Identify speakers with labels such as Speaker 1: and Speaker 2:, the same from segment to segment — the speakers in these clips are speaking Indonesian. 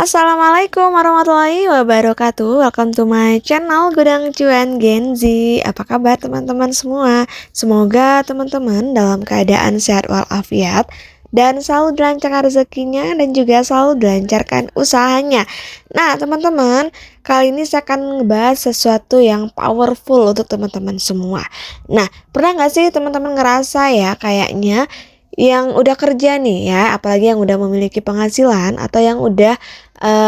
Speaker 1: Assalamualaikum warahmatullahi wabarakatuh. Welcome to my channel Gudang Cuan Gen Z. Apa kabar teman-teman semua? Semoga teman-teman dalam keadaan sehat walafiat dan selalu dilancarkan rezekinya dan juga selalu dilancarkan usahanya. Nah teman-teman, kali ini saya akan ngebahas sesuatu yang powerful untuk teman-teman semua. Nah, pernah gak sih teman-teman ngerasa ya kayaknya yang udah kerja nih ya, apalagi yang udah memiliki penghasilan atau yang udah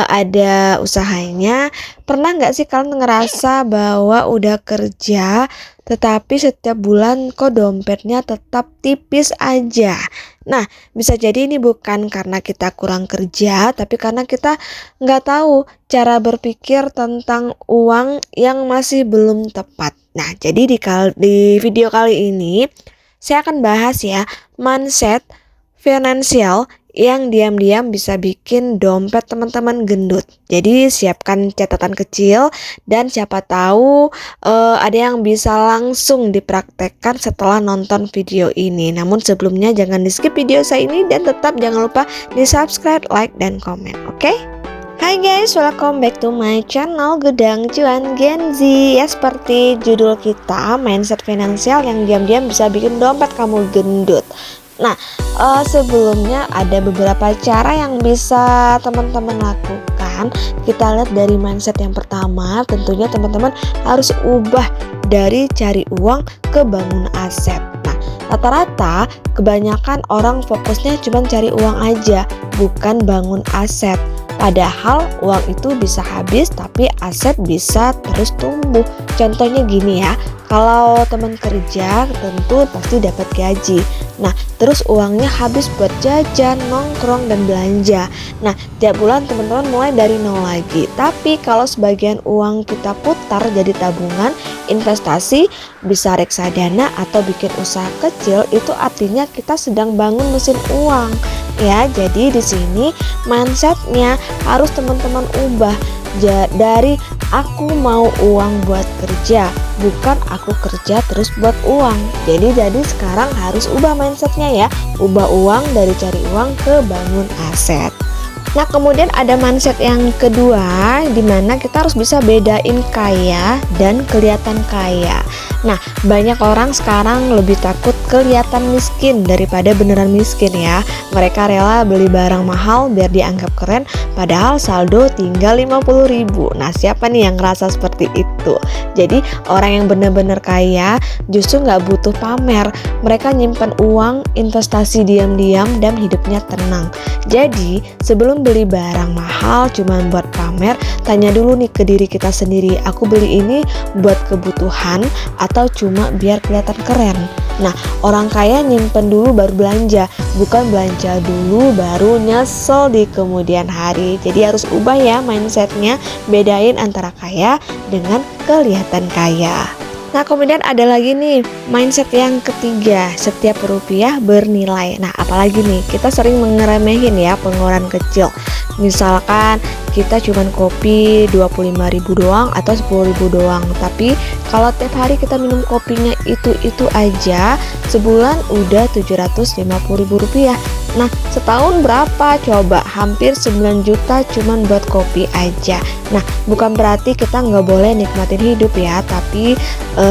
Speaker 1: ada usahanya, pernah nggak sih kalian ngerasa bahwa udah kerja tetapi setiap bulan kok dompetnya tetap tipis aja? Nah, bisa jadi ini bukan karena kita kurang kerja, tapi karena kita nggak tahu cara berpikir tentang uang yang masih belum tepat. Nah, jadi di video kali ini saya akan bahas ya mindset finansial yang diam-diam bisa bikin dompet teman-teman gendut. Jadi siapkan catatan kecil dan siapa tahu ada yang bisa langsung dipraktekkan setelah nonton video ini. Namun sebelumnya jangan di skip video saya ini dan tetap jangan lupa di subscribe, like, dan komen. Oke? Hai guys, welcome back to my channel Gudang Cuan Gen Z. Ya seperti judul kita, mindset finansial yang diam-diam bisa bikin dompet kamu gendut. Nah, sebelumnya ada beberapa cara yang bisa teman-teman lakukan. Kita lihat dari mindset yang pertama, tentunya teman-teman harus ubah dari cari uang ke bangun aset. Nah, rata-rata kebanyakan orang fokusnya cuma cari uang aja, bukan bangun aset. Padahal uang itu bisa habis tapi aset bisa terus tumbuh. Contohnya gini ya, kalau teman kerja tentu pasti dapat gaji. Nah, terus uangnya habis buat jajan, nongkrong, dan belanja. Nah, tiap bulan teman-teman mulai dari nol lagi. Tapi kalau sebagian uang kita putar jadi tabungan, investasi, bisa reksadana atau bikin usaha kecil, itu artinya kita sedang bangun mesin uang. Ya, jadi di sini mindsetnya harus teman-teman ubah dari aku mau uang buat kerja, bukan aku kerja terus buat uang. Jadi sekarang harus ubah mindsetnya ya, ubah uang dari cari uang ke bangun aset. Nah, kemudian ada mindset yang kedua, dimana kita harus bisa bedain kaya dan kelihatan kaya. Nah, banyak orang sekarang lebih takut kelihatan miskin daripada beneran miskin ya. Mereka rela beli barang mahal biar dianggap keren, padahal saldo tinggal 50.000. Nah, siapa nih yang ngerasa seperti itu? Jadi, orang yang bener-bener kaya justru nggak butuh pamer. Mereka nyimpan uang, investasi diam-diam, dan hidupnya tenang. Jadi, sebelum beli barang mahal cuma buat pamer, tanya dulu nih ke diri kita sendiri, aku beli ini buat kebutuhan atau cuma biar kelihatan keren. Nah, orang kaya nyimpen dulu baru belanja, bukan belanja dulu baru nyesel di kemudian hari. Jadi harus ubah ya mindsetnya, bedain antara kaya dengan kelihatan kaya. Nah, kemudian ada lagi nih mindset yang ketiga, setiap rupiah bernilai. Nah, apalagi nih, kita sering mengeremehin ya pengeluaran kecil. Misalkan kita cuman kopi 25.000 doang atau 10.000 doang, tapi kalau tiap hari kita minum kopinya itu aja, sebulan udah 750.000 rupiah. Nah, setahun berapa coba? Hampir 9 juta cuman buat kopi aja. Nah, bukan berarti kita nggak boleh nikmatin hidup ya, tapi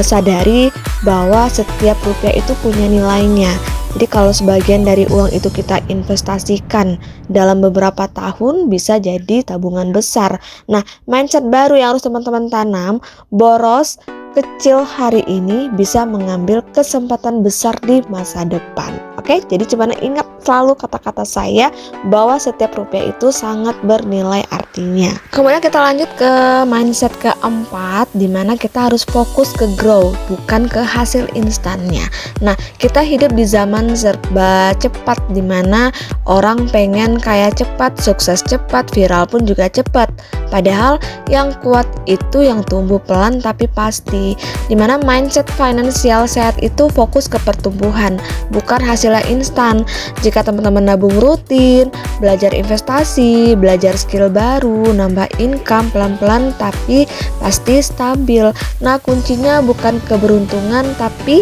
Speaker 1: sadari bahwa setiap rupiah itu punya nilainya. Jadi kalau sebagian dari uang itu kita investasikan dalam beberapa tahun, bisa jadi tabungan besar. Nah, mindset baru yang harus teman-teman tanam, boros kecil hari ini bisa mengambil kesempatan besar di masa depan. Oke, jadi coba ingat selalu kata-kata saya bahwa setiap rupiah itu sangat bernilai artinya. Kemudian kita lanjut ke mindset keempat, dimana kita harus fokus ke grow, bukan ke hasil instannya. Nah, kita hidup di zaman serba cepat, dimana orang pengen kaya cepat, sukses cepat, viral pun juga cepat. Padahal yang kuat itu yang tumbuh pelan tapi pasti. Dimana mindset finansial sehat itu fokus ke pertumbuhan, bukan hasilnya instan. Jika teman-teman nabung rutin, belajar investasi, belajar skill baru, nambah income pelan-pelan tapi pasti stabil. Nah, kuncinya bukan keberuntungan tapi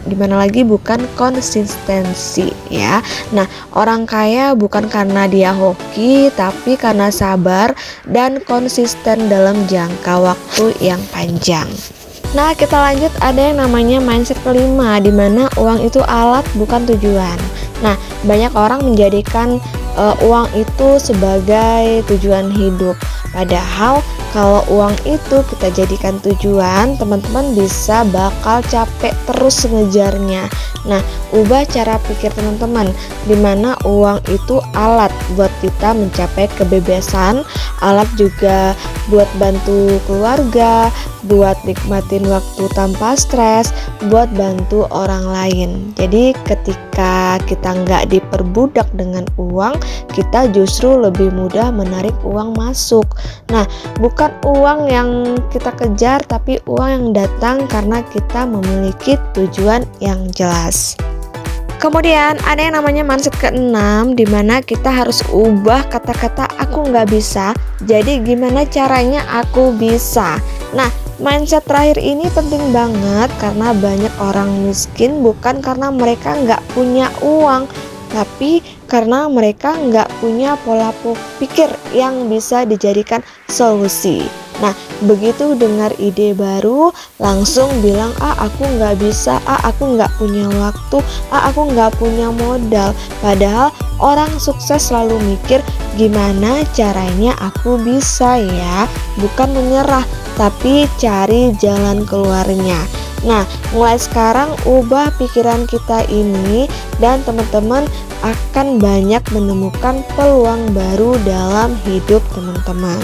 Speaker 1: dimana lagi bukan konsistensi ya. Nah, orang kaya bukan karena dia hoki, tapi karena sabar dan konsisten dalam jangka waktu yang panjang. Nah, kita lanjut, ada yang namanya mindset kelima, dimana uang itu alat bukan tujuan. Nah, banyak orang menjadikan uang itu sebagai tujuan hidup. Padahal kalau uang itu kita jadikan tujuan, teman-teman bisa bakal capek terus ngejarnya. Nah, ubah cara pikir teman-teman, dimana uang itu alat buat kita mencapai kebebasan, alat juga buat bantu keluarga, buat nikmatin waktu tanpa stres, buat bantu orang lain. Jadi ketika kita nggak diperbudak dengan uang, kita justru lebih mudah menarik uang masuk. Nah, bukan uang yang kita kejar, tapi uang yang datang karena kita memiliki tujuan yang jelas. Kemudian ada yang namanya mindset keenam, dimana kita harus ubah kata-kata aku nggak bisa jadi gimana caranya aku bisa. Nah, mindset terakhir ini penting banget karena banyak orang miskin bukan karena mereka nggak punya uang, tapi karena mereka nggak punya pola pikir yang bisa dijadikan solusi. Nah, begitu dengar ide baru, langsung bilang, aku nggak bisa, aku nggak punya waktu, aku nggak punya modal. Padahal orang sukses selalu mikir, gimana caranya aku bisa ya, bukan menyerah, tapi cari jalan keluarnya. Nah, mulai sekarang ubah pikiran kita ini dan teman-teman akan banyak menemukan peluang baru dalam hidup teman-teman.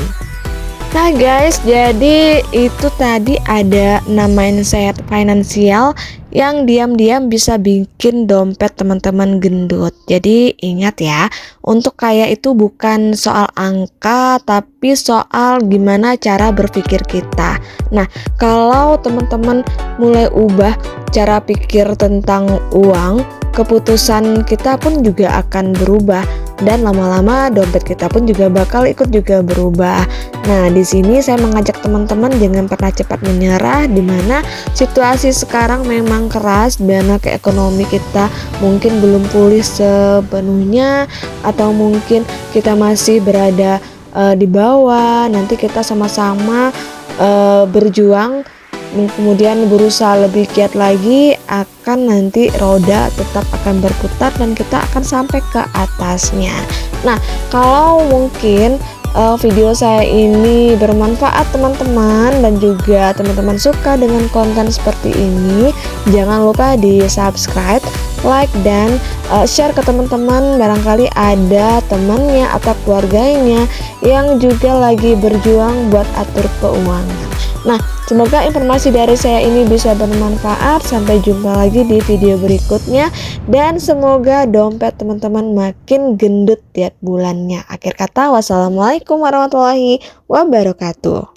Speaker 1: Nah guys, jadi itu tadi ada 6 mindset finansial yang diam-diam bisa bikin dompet teman-teman gendut. Jadi ingat ya, untuk kaya itu bukan soal angka, tapi soal gimana cara berpikir kita. Nah, kalau teman-teman mulai ubah cara pikir tentang uang, keputusan kita pun juga akan berubah. Dan lama-lama dompet kita pun juga bakal ikut juga berubah. Nah, di sini saya mengajak teman-teman jangan pernah cepat menyerah, di mana situasi sekarang memang keras, dimana ke ekonomi kita mungkin belum pulih sepenuhnya, atau mungkin kita masih berada di bawah. Nanti kita sama-sama berjuang, kemudian berusaha lebih giat lagi, akan nanti roda tetap akan berputar dan kita akan sampai ke atasnya. Nah, kalau mungkin video saya ini bermanfaat teman-teman, dan juga teman-teman suka dengan konten seperti ini, jangan lupa di subscribe, like, dan share ke teman-teman. Barangkali ada temannya atau keluarganya yang juga lagi berjuang buat atur keuangan. Nah, semoga informasi dari saya ini bisa bermanfaat. Sampai jumpa lagi di video berikutnya, dan semoga dompet teman-teman makin gendut tiap bulannya. Akhir kata, wassalamualaikum warahmatullahi wabarakatuh.